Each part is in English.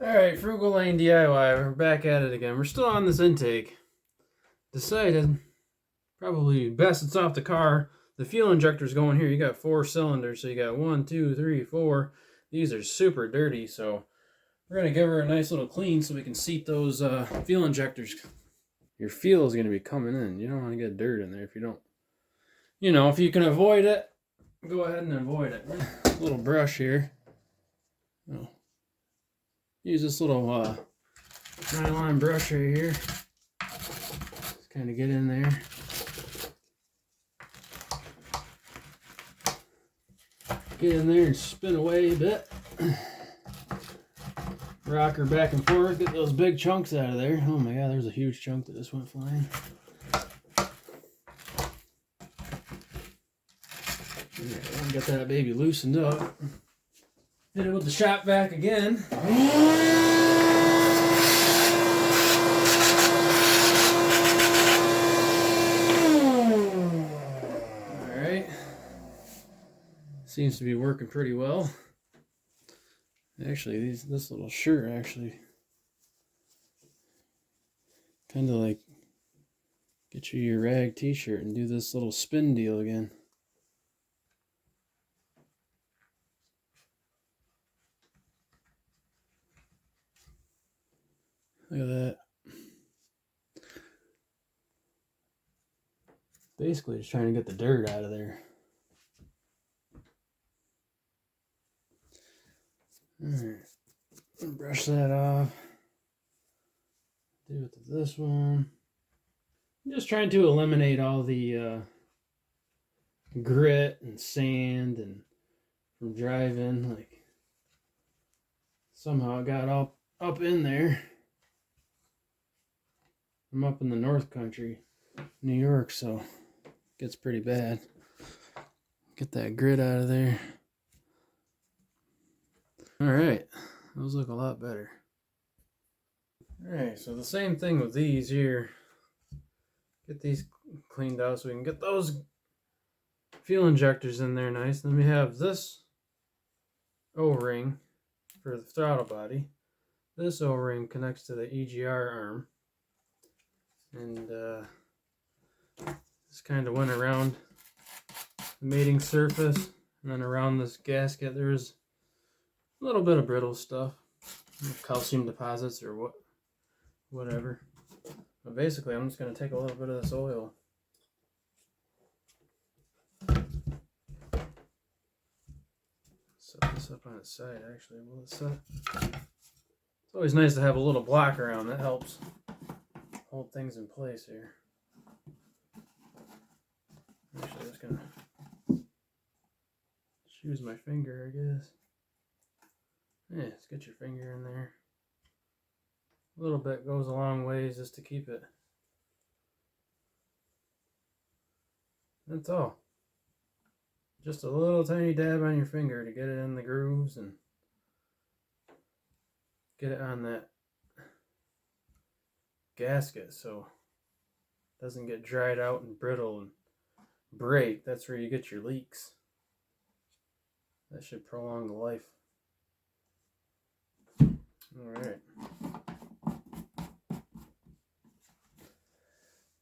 Alright, Frugal Lane DIY, we're back at it again. We're still on this intake. Decided, probably best it's off the car. The fuel injector's going here. You got 4 cylinders, so you got 1, 2, 3, 4. These are super dirty, so we're going to give her a nice little clean so we can seat those fuel injectors. Your fuel is going to be coming in. You don't want to get dirt in there if you don't. You know, if you can avoid it, go ahead and avoid it. A little brush here. Oh. Use this little nylon brush right here. Just kind of get in there. Get in there and spin away a bit. Rock her back and forth. Get those big chunks out of there. Oh my god, there's a huge chunk that just went flying. Right, get that baby loosened up. Hit it with the shop vac again. Alright. Seems to be working pretty well. Actually, this little shirt actually kind of like get you your rag t-shirt and do this little spin deal again. Look at that. Basically just trying to get the dirt out of there. Alright, brush that off. Do it to this one. I'm just trying to eliminate all the grit and sand and from driving. Like somehow it got up in there. I'm up in the North Country, New York, so it gets pretty bad. Get that grit out of there. Alright, those look a lot better. Alright, so the same thing with these here. Get these cleaned out so we can get those fuel injectors in there nice. Then we have this O-ring for the throttle body. This O-ring connects to the EGR arm. And just kind of went around the mating surface and then around this gasket there's a little bit of brittle stuff, calcium deposits or whatever. But basically I'm just going to take a little bit of this oil. Set this up on its side actually. Will it set? It's always nice to have a little block around. That helps hold things in place here. Actually, I'm just gonna use my finger, I guess. Yeah, just get your finger in there. A little bit goes a long ways just to keep it. That's all. Just a little tiny dab on your finger to get it in the grooves and get it on that gasket so it doesn't get dried out and brittle and break. That's where you get your leaks. That should prolong the life. Alright. I'm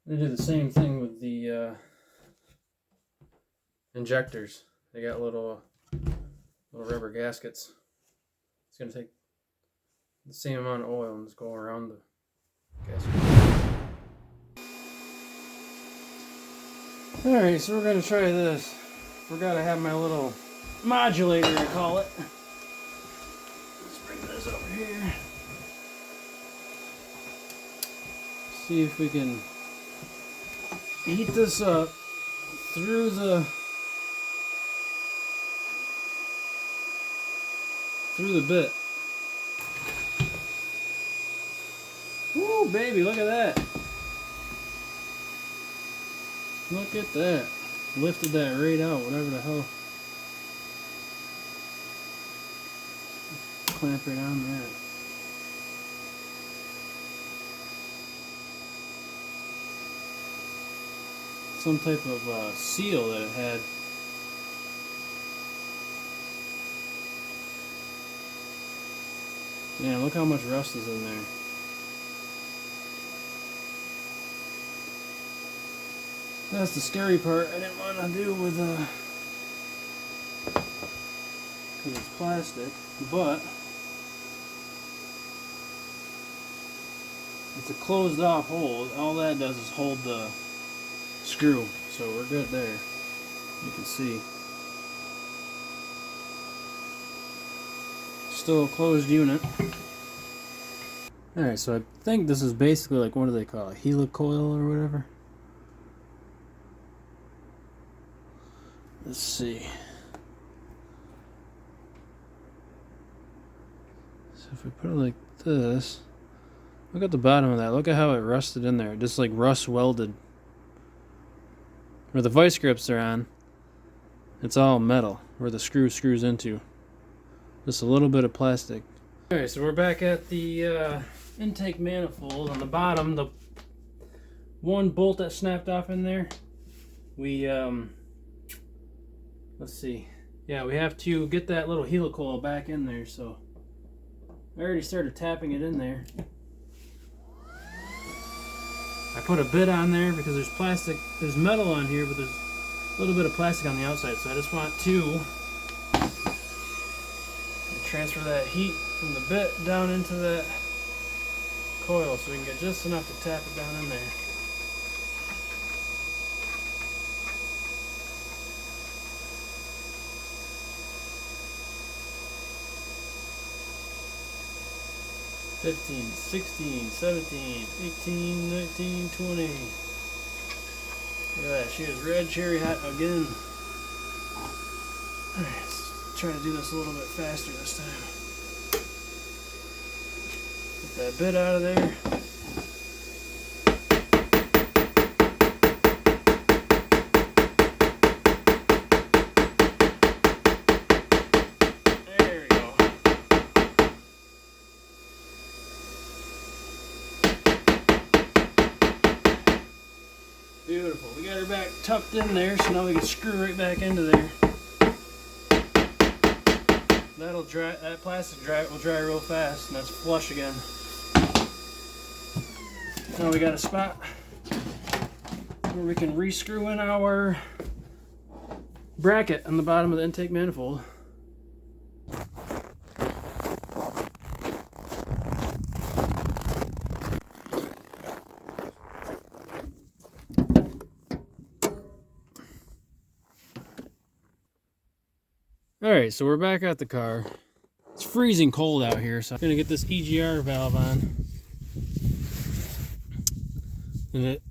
going to do the same thing with the injectors. They got little rubber gaskets. It's going to take the same amount of oil and just go around the gasket. Alright, so we're going to try this. Forgot to have my little modulator, I call it. Let's bring this over here. See if we can heat this up through the bit. Woo, baby, look at that. Look at that. Lifted that right out, whatever the hell. Clamp right on that. Some type of seal that it had. Damn, look how much rust is in there. That's the scary part I didn't want to do with because it's plastic, but it's a closed off hole. All that does is hold the screw, so we're good there. You can see. Still a closed unit. Alright, so I think this is basically like, what do they call it? Helicoil or whatever? Let's see. So if we put it like this, look at the bottom of that. Look at how it rusted in there. Just like rust welded. Where the vice grips are on, it's all metal. Where the screws into. Just a little bit of plastic. Alright, so we're back at the intake manifold. On the bottom, the one bolt that snapped off in there, we let's see. Yeah, we have to get that little helicoil back in there, so I already started tapping it in there. I put a bit on there because there's plastic, there's metal on here, but there's a little bit of plastic on the outside, so I just want to transfer that heat from the bit down into that coil so we can get just enough to tap it down in there. $15, $16, $17, $18, $19, $20. Look at that, she is red cherry hot again. Alright, let's try to do this a little bit faster this time. Get that bit out of there. There we go. Beautiful. We got her back tucked in there, so now we can screw right back into there. That'll dry. That plastic will dry real fast, and that's flush again. Now we got a spot where we can re-screw in our bracket on the bottom of the intake manifold. Alright, so we're back at the car. It's freezing cold out here, so I'm going to get this EGR valve on. And it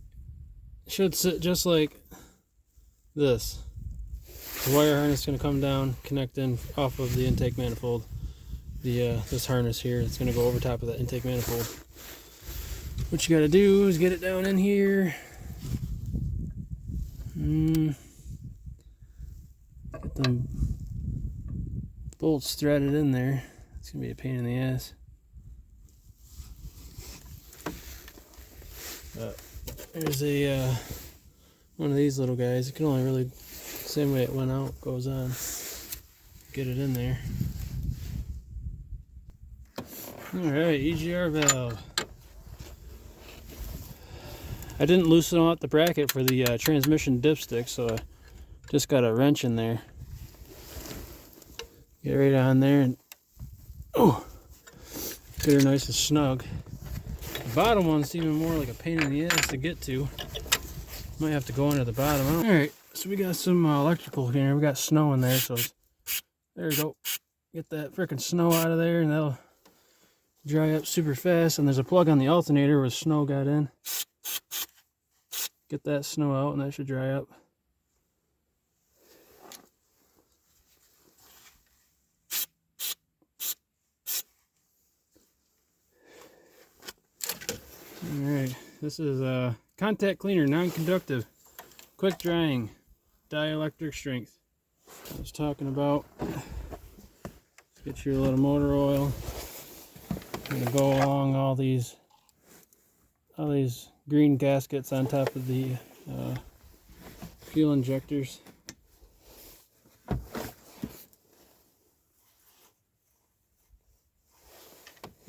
should sit just like this. The wire harness is going to come down, connect in off of the intake manifold. This harness here, it's going to go over top of that intake manifold. What you got to do is get it down in here. Get them bolts threaded in there. It's gonna be a pain in the ass. But there's a one of these little guys. It can only really, same way it went out goes on. Get it in there. Alright, EGR valve. I didn't loosen out the bracket for the transmission dipstick, so I just got a wrench in there. Get right on there and get her nice and snug. The bottom one's even more like a pain in the ass to get to. Might have to go under the bottom. Alright, so we got some electrical here. We got snow in there, so there we go. Get that freaking snow out of there and that'll dry up super fast. And there's a plug on the alternator where the snow got in. Get that snow out and that should dry up. Alright, this is a contact cleaner, non-conductive, quick drying, dielectric strength. I was talking about. Get your little motor oil. I'm gonna go along all these green gaskets on top of the fuel injectors.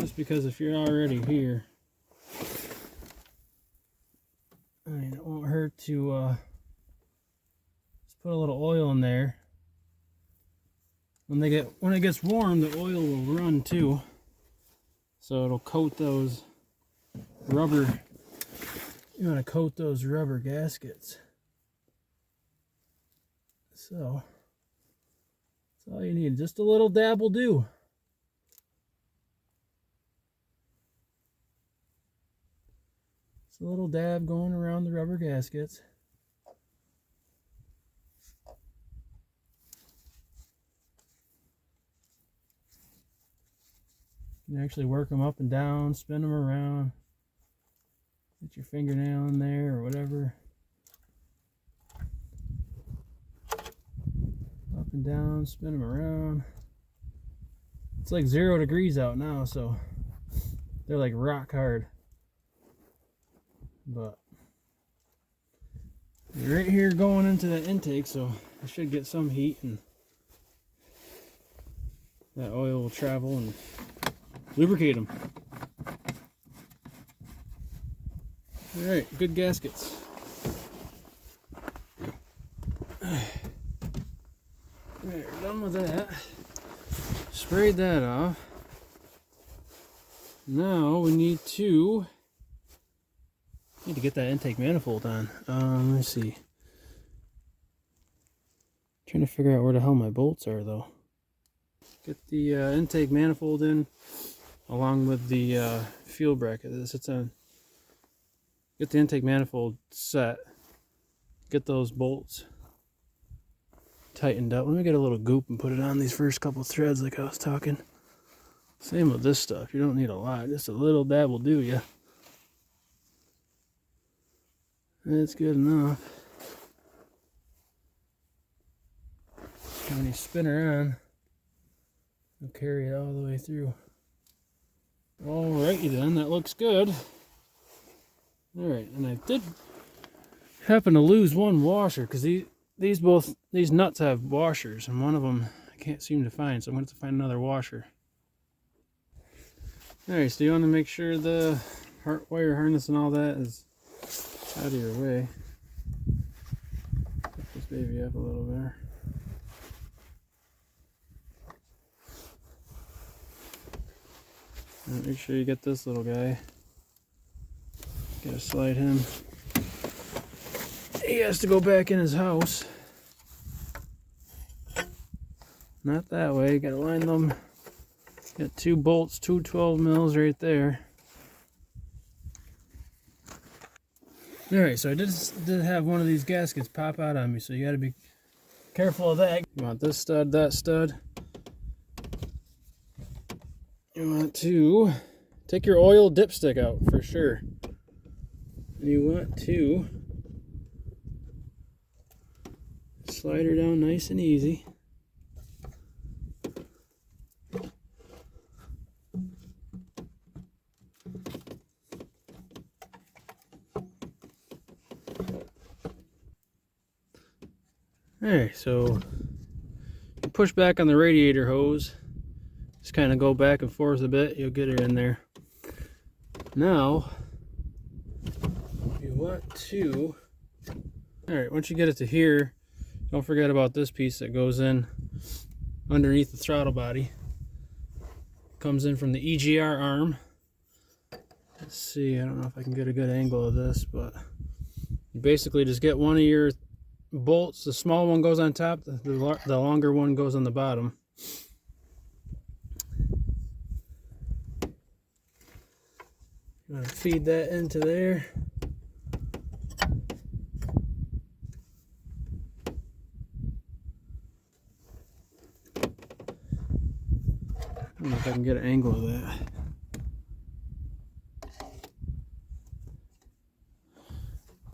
Just because if you're already here, I mean, it won't hurt to just put a little oil in there. When it gets warm, the oil will run too, so it'll coat those rubber. You want to coat those rubber gaskets. So that's all you need. Just a little dab will do. Just a little dab going around the rubber gaskets. You can actually work them up and down, spin them around. Get your fingernail in there or whatever. Up and down, spin them around. It's like 0 degrees out now, so they're like rock hard. But you're right here going into the intake, so I should get some heat and that oil will travel and lubricate them. Alright, good gaskets. Alright, we're done with that. Sprayed that off. Now we need to get that intake manifold on. Let's see. Trying to figure out where the hell my bolts are though. Get the intake manifold in along with the fuel bracket that sits on. Get the intake manifold set. Get those bolts tightened up. Let me get a little goop and put it on these first couple threads like I was talking. Same with this stuff. You don't need a lot. Just a little dab will do ya. That's good enough. When you spin her on, you'll carry it all the way through. Alrighty then, that looks good. Alright, and I did happen to lose one washer because these nuts have washers, and one of them I can't seem to find, so I'm going to have to find another washer. Alright, so you want to make sure the wire harness and all that is out of your way. Pick this baby up a little better. And make sure you get this little guy. Gotta slide him. He has to go back in his house. Not that way. Gotta line them. Got 2 bolts, 2 12 mils right there. Alright, so I did have one of these gaskets pop out on me, so you gotta be careful of that. You want this stud, that stud. You want to take your oil dipstick out for sure. And you want to slide her down nice and easy. Alright, so you push back on the radiator hose. Just kind of go back and forth a bit. You'll get her in there. Now, you want to... Alright, once you get it to here, don't forget about this piece that goes in underneath the throttle body. Comes in from the EGR arm. Let's see, I don't know if I can get a good angle of this, but you basically just get one of your bolts. The small one goes on top, the longer one goes on the bottom. You want to feed that into there. I don't know if I can get an angle of that.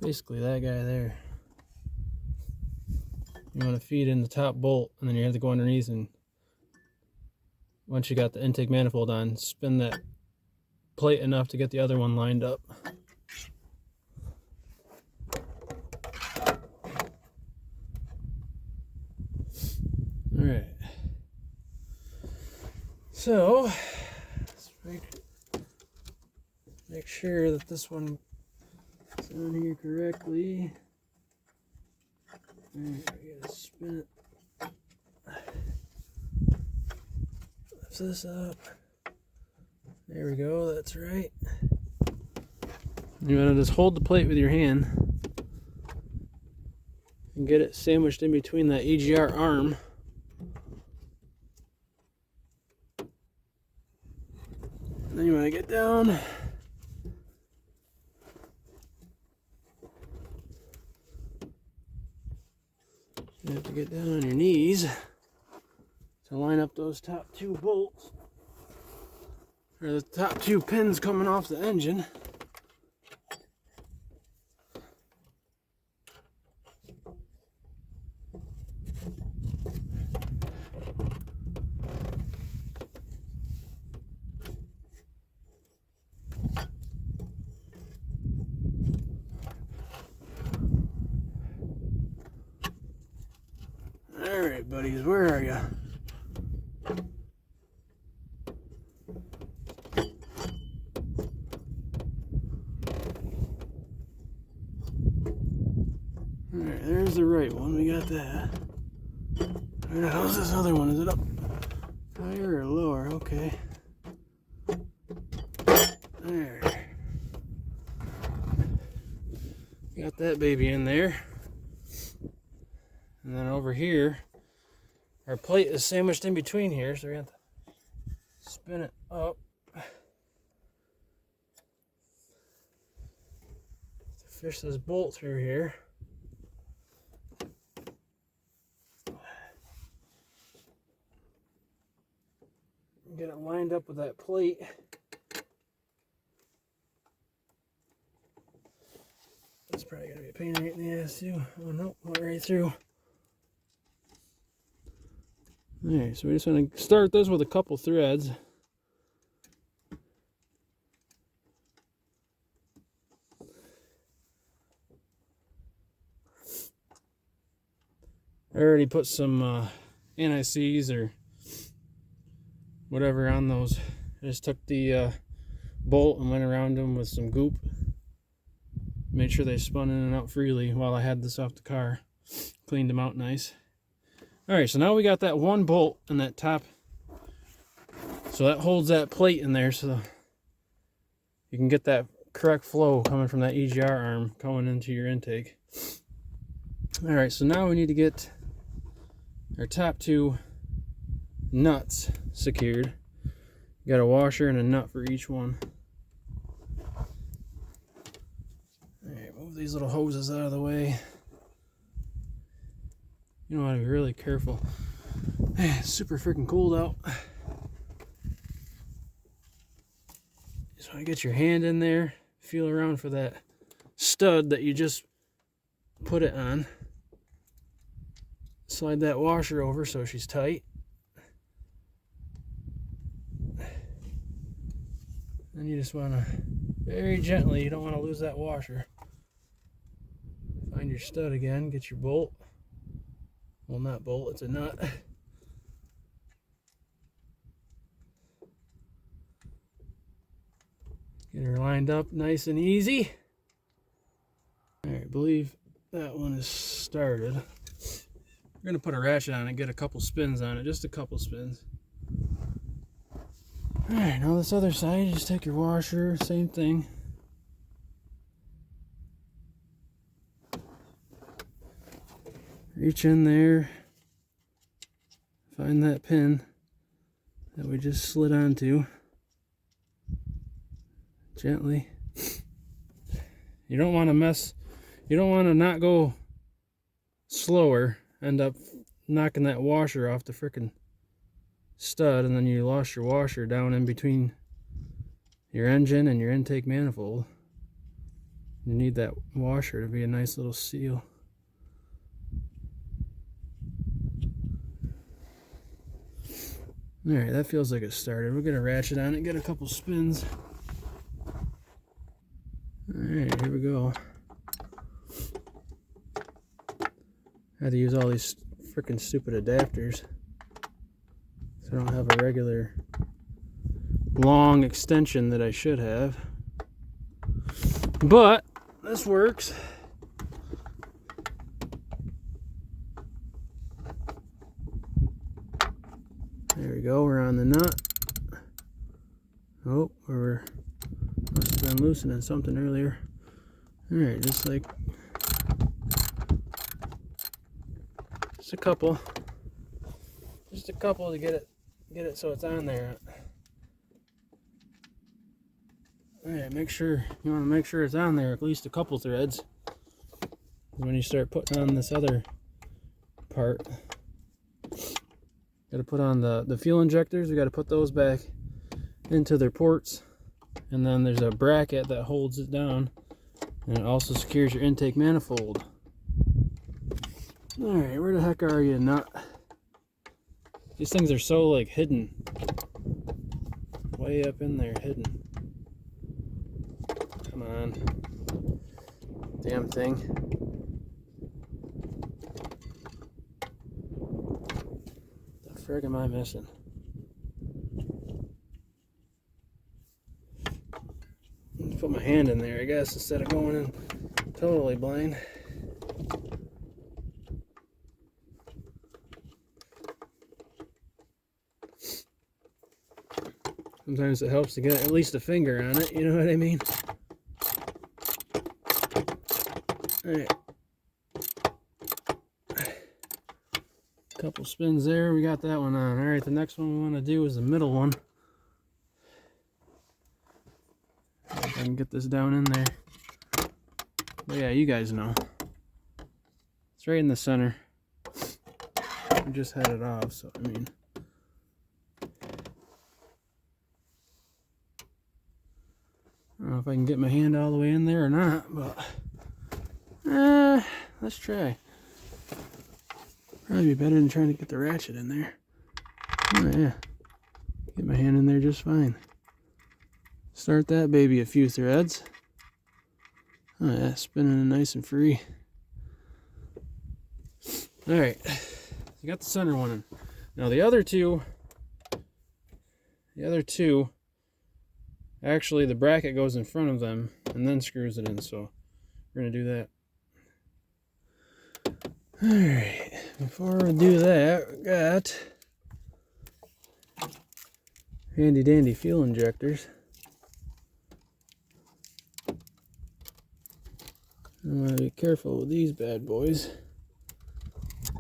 Basically that guy there. You want to feed in the top bolt, and then you have to go underneath, and once you got the intake manifold on, spin that plate enough to get the other one lined up. Alright. So, let's make sure that this one is on here correctly. Alright, we gotta spin it. Lift this up. There we go, that's right. You want to just hold the plate with your hand and get it sandwiched in between that EGR arm. And then you want to get down. You have to get down on your knees to line up those top two bolts, or the top two pins coming off the engine. Alright, buddies, where are you? Alright, there's the right one. We got that. Where the hell's this other one? Is it up higher or lower? Okay. There. Got that baby in there. And then over here, our plate is sandwiched in between here, so we have to spin it up to fish this bolt through here. Get it lined up with that plate. That's probably going to be a pain right in the ass too. Oh no, went right through. Alright, so we just want to start this with a couple threads. I already put some anti-seize or whatever on those. I just took the bolt and went around them with some goop. Made sure they spun in and out freely while I had this off the car. Cleaned them out nice. Alright, so now we got that one bolt in that top. So that holds that plate in there so you can get that correct flow coming from that EGR arm going into your intake. Alright, so now we need to get our top two nuts secured. You got a washer and a nut for each one. Alright, move these little hoses out of the way. You want to be really careful. It's super freaking cold out. Just want to get your hand in there, feel around for that stud that you just put it on. Slide that washer over so she's tight. And you just want to, very gently, you don't want to lose that washer. Find your stud again, get your bolt. Well, not bolt, it's a nut. Get her lined up nice and easy. Alright, believe that one is started. We're going to put a ratchet on it, get a couple spins on it, just a couple spins. Alright, now this other side, you just take your washer, same thing. Reach in there, find that pin that we just slid onto. Gently. You don't want to mess, you don't want to not go slower, end up knocking that washer off the frickin' stud, and then you lost your washer down in between your engine and your intake manifold. You need that washer to be a nice little seal. Alright, that feels like it started. We're going to ratchet on it, get a couple spins. Alright, here we go. I had to use all these freaking stupid adapters. So I don't have a regular long extension that I should have. But this works. There we go, we're on the nut. Oh, must have been loosening something earlier. Alright, just a couple. Just a couple to get it so it's on there. Alright, you want to make sure it's on there, at least a couple threads. When you start putting on this other part, got to put on the fuel injectors. We got to put those back into their ports, and then there's a bracket that holds it down, and it also secures your intake manifold. Alright, where the heck are you, nut? These things are so like hidden, way up in there, hidden. Come on, damn thing. The frig am I missing? Put my hand in there, I guess, instead of going in totally blind. Sometimes it helps to get at least a finger on it, you know what I mean? Alright. Couple spins there, we got that one on. Alright, the next one we want to do is the middle one. If I can get this down in there. But yeah, you guys know. It's right in the center. We just had it off, so I mean. I don't know if I can get my hand all the way in there or not, but let's try. Probably be better than trying to get the ratchet in there. Oh yeah, get my hand in there just fine. Start that baby a few threads. Oh yeah, spinning it nice and free. Alright, you got the center one in. Now the other two, actually the bracket goes in front of them and then screws it in, so we're going to do that. Alright, before we do that, we got handy dandy fuel injectors. I want to be careful with these bad boys.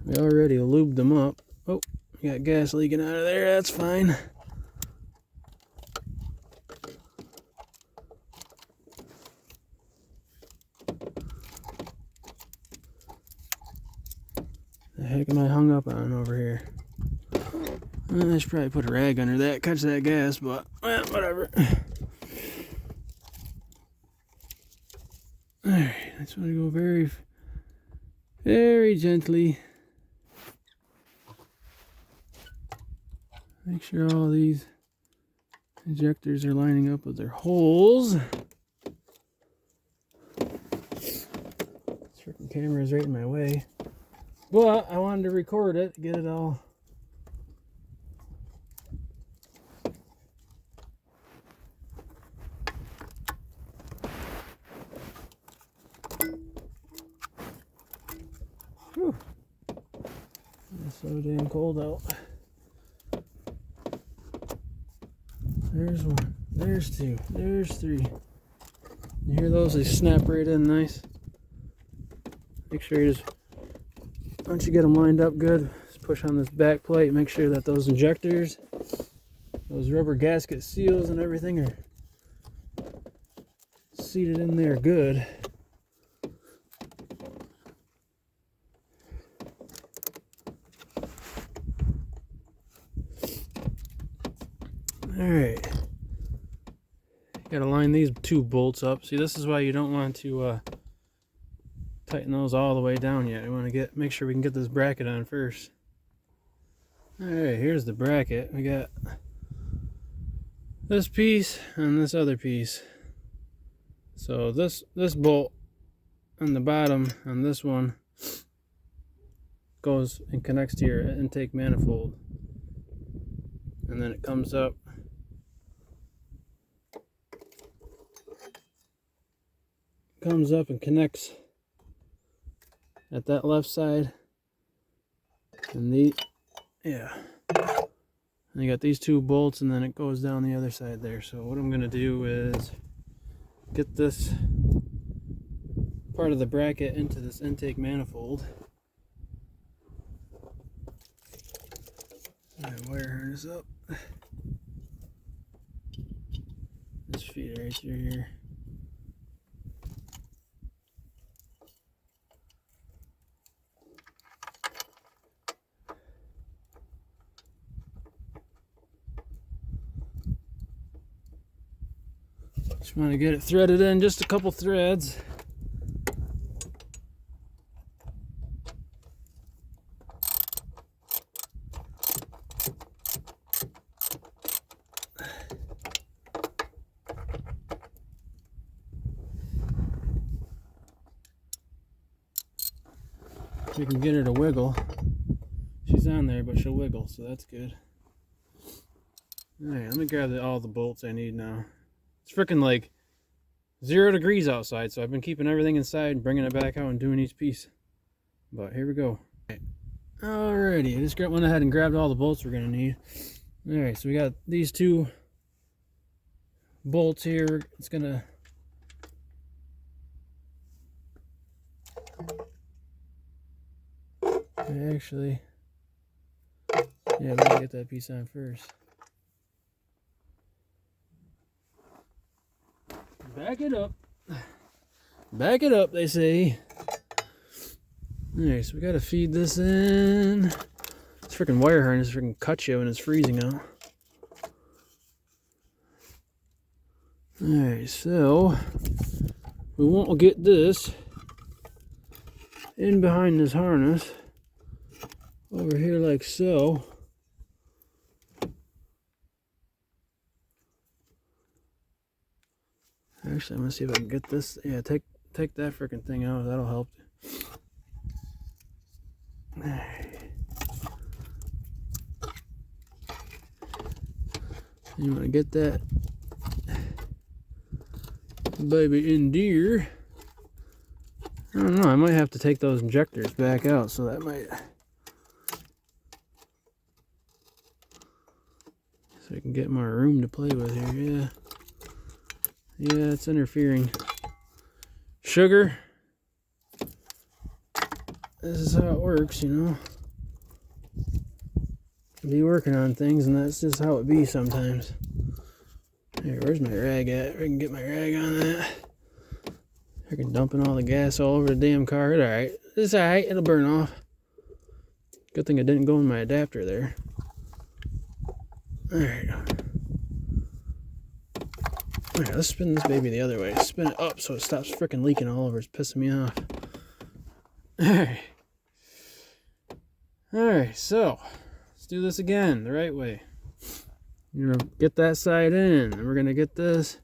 We already lubed them up. Oh, we got gas leaking out of there, that's fine. The heck am I hung up on over here? I should probably put a rag under that, catch that gas, but whatever. Alright, I just want to go very, very gently. Make sure all these injectors are lining up with their holes. This freaking camera is right in my way. But I wanted to record it, get it all. Whew. It's so damn cold out. There's one, there's two, there's three. You hear those? They snap right in nice. Make sure you just, once you get them lined up good, just push on this back plate. Make sure that those injectors, those rubber gasket seals and everything are seated in there good. Alright, gotta line these two bolts up. See, this is why you don't want to tighten those all the way down yet. We want to make sure we can get this bracket on first. Alright, here's the bracket. We got this piece and this other piece. So this bolt on the bottom on this one goes and connects to your intake manifold, and then it comes up comes up and connects at that left side. And yeah. And you got these two bolts, and then it goes down the other side there. So what I'm going to do is get this part of the bracket into this intake manifold. And wire harness up. This feed right through here. Just want to get it threaded in, just a couple threads. We can get her to wiggle. She's on there, but she'll wiggle, so that's good. Alright, let me grab all the bolts I need now. It's freaking like 0 degrees outside, so I've been keeping everything inside and bringing it back out and doing each piece. But here we go. Alrighty, I just went ahead and grabbed all the bolts we're going to need. Alright, so we got these two bolts here. It's going to... Actually, yeah, we gotta get that piece on first. Back it up. Back it up, they say. Alright, so we gotta feed this in. This freaking wire harness freaking cuts you when it's freezing out. Alright, so we won't get this in behind this harness. Over here like so. Actually, I'm gonna see if I can get this. Yeah, take that freaking thing out. That'll help. You want to get that baby in there. I don't know. I might have to take those injectors back out, so that might. So I can get more room to play with here. Yeah, it's interfering. Sugar. This is how it works, you know. Be working on things, and that's just how it be sometimes. Here, where's my rag at? I can get my rag on that. Freaking dumping all the gas all over the damn car. It's alright. It's alright. It'll burn off. Good thing it didn't go in my adapter there. Alright. Alright, let's spin this baby the other way. Spin it up so it stops freaking leaking all over. It's pissing me off. Alright. Alright, so let's do this again the right way. You're gonna get that side in, and we're gonna get this.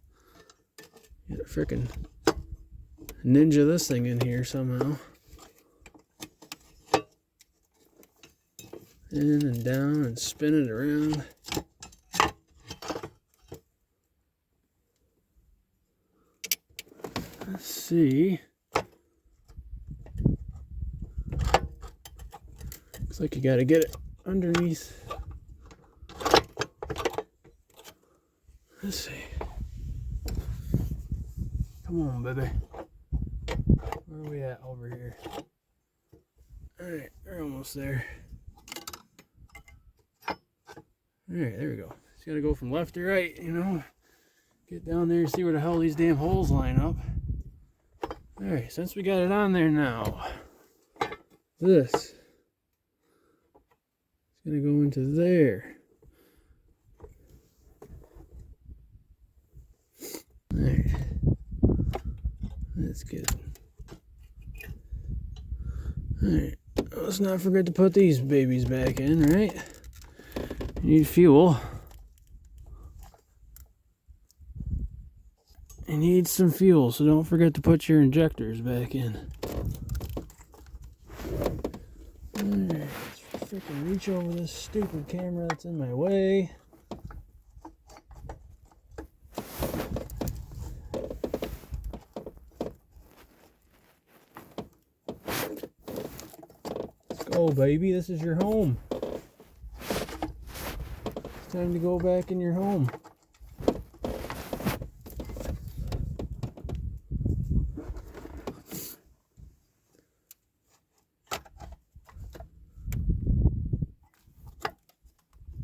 Get a freaking ninja this thing in here somehow. In and down and spin it around. Let's see. Looks like you gotta get it underneath. Let's see. Come on, baby. Where are we at over here? Alright, we're almost there. Alright, there we go. Just gotta go from left to right, you know. Get down there and see where the hell these damn holes line up. Alright, since we got it on there now, this is gonna go into there. Alright. That's good. Alright, let's not forget to put these babies back in, right? You need fuel. You need some fuel, so don't forget to put your injectors back in. Alright, let's freaking reach over this stupid camera that's in my way. Go, baby. This is your home. It's time to go back in your home.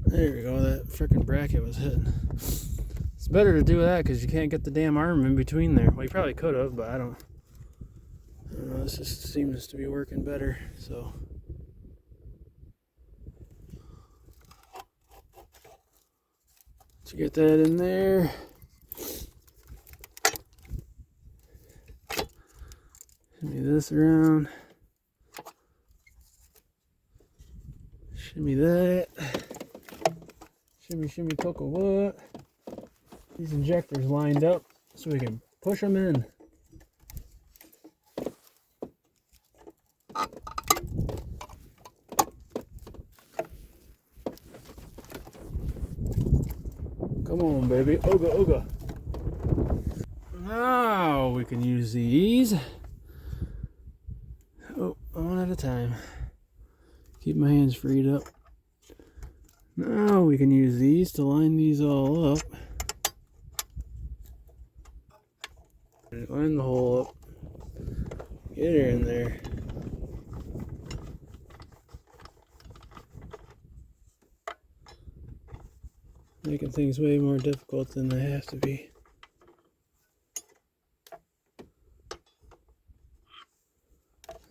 There we go. That frickin' bracket was hitting. It's better to do that because you can't get the damn arm in between there. Well, you probably could have, but I don't know. This just seems to be working better. So. To get that in there. Shimmy this around. Shimmy that. Shimmy, shimmy, cocoa what? These injectors lined up so we can push them in. Come on, baby. Ooga, ooga. Now we can use these. Oh, one at a time. Keep my hands freed up. Now we can use these to line these all up. Line the hole up. Get her in there. Making things way more difficult than they have to be.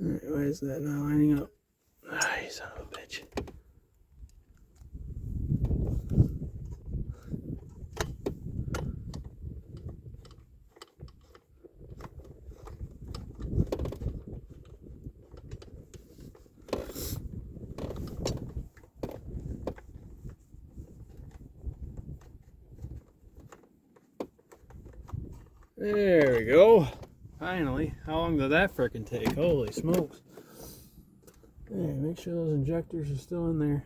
Alright, why is that not lining up? Ah, you son of a bitch. There we go. Finally. How long did that frickin' take? Holy smokes. Hey, make sure those injectors are still in there.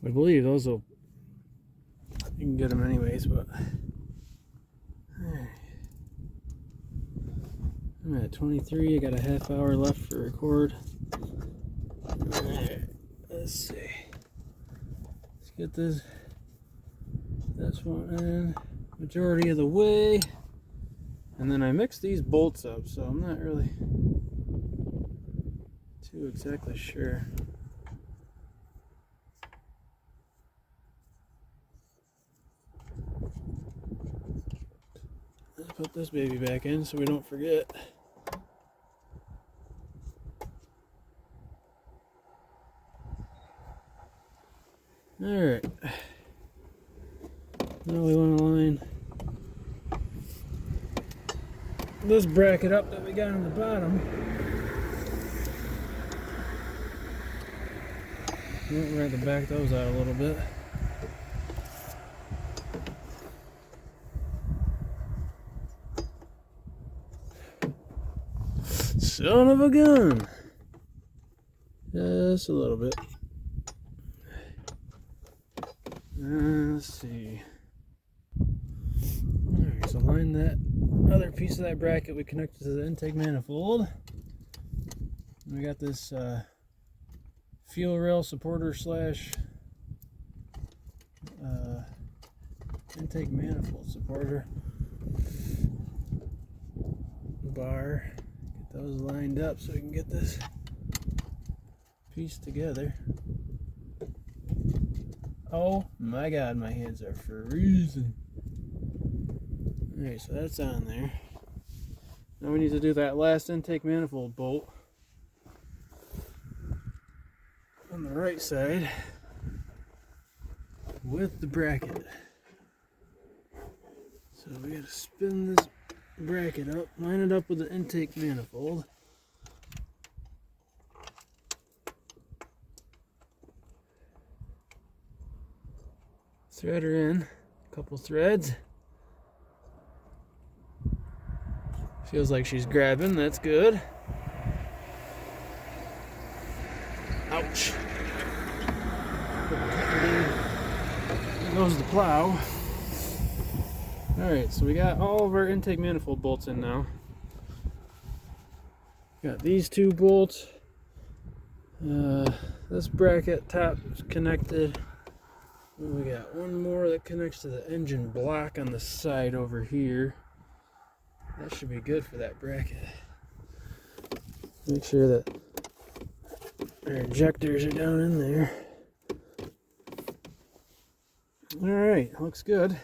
I believe those will... You can get them anyways, but... Alright. I'm at 23. I got a half hour left for record. Alright. Let's see. Let's get this one in. Majority of the way, and then I mixed these bolts up, so I'm not really too exactly sure. Let's put this baby back in so we don't forget. Alright. Now we want to line this bracket up that we got on the bottom. We're going to have to back those out a little bit. Son of a gun! Just a little bit. Let's see. Alright, so line that other piece of that bracket we connected to the intake manifold. And we got this fuel rail supporter slash intake manifold supporter bar. Get those lined up so we can get this piece together. Oh my god, my hands are freezing. Alright, so that's on there. Now we need to do that last intake manifold bolt on the right side with the bracket. So we gotta spin this bracket up, line it up with the intake manifold. Thread her in, a couple threads. Feels like she's grabbing, that's good. Ouch. There goes the plow. Alright, so we got all of our intake manifold bolts in now. Got these two bolts, This bracket top is connected. And we got one more that connects to the engine block on the side over here. That should be good for that bracket. Make sure that our injectors are down in there. Alright, looks good.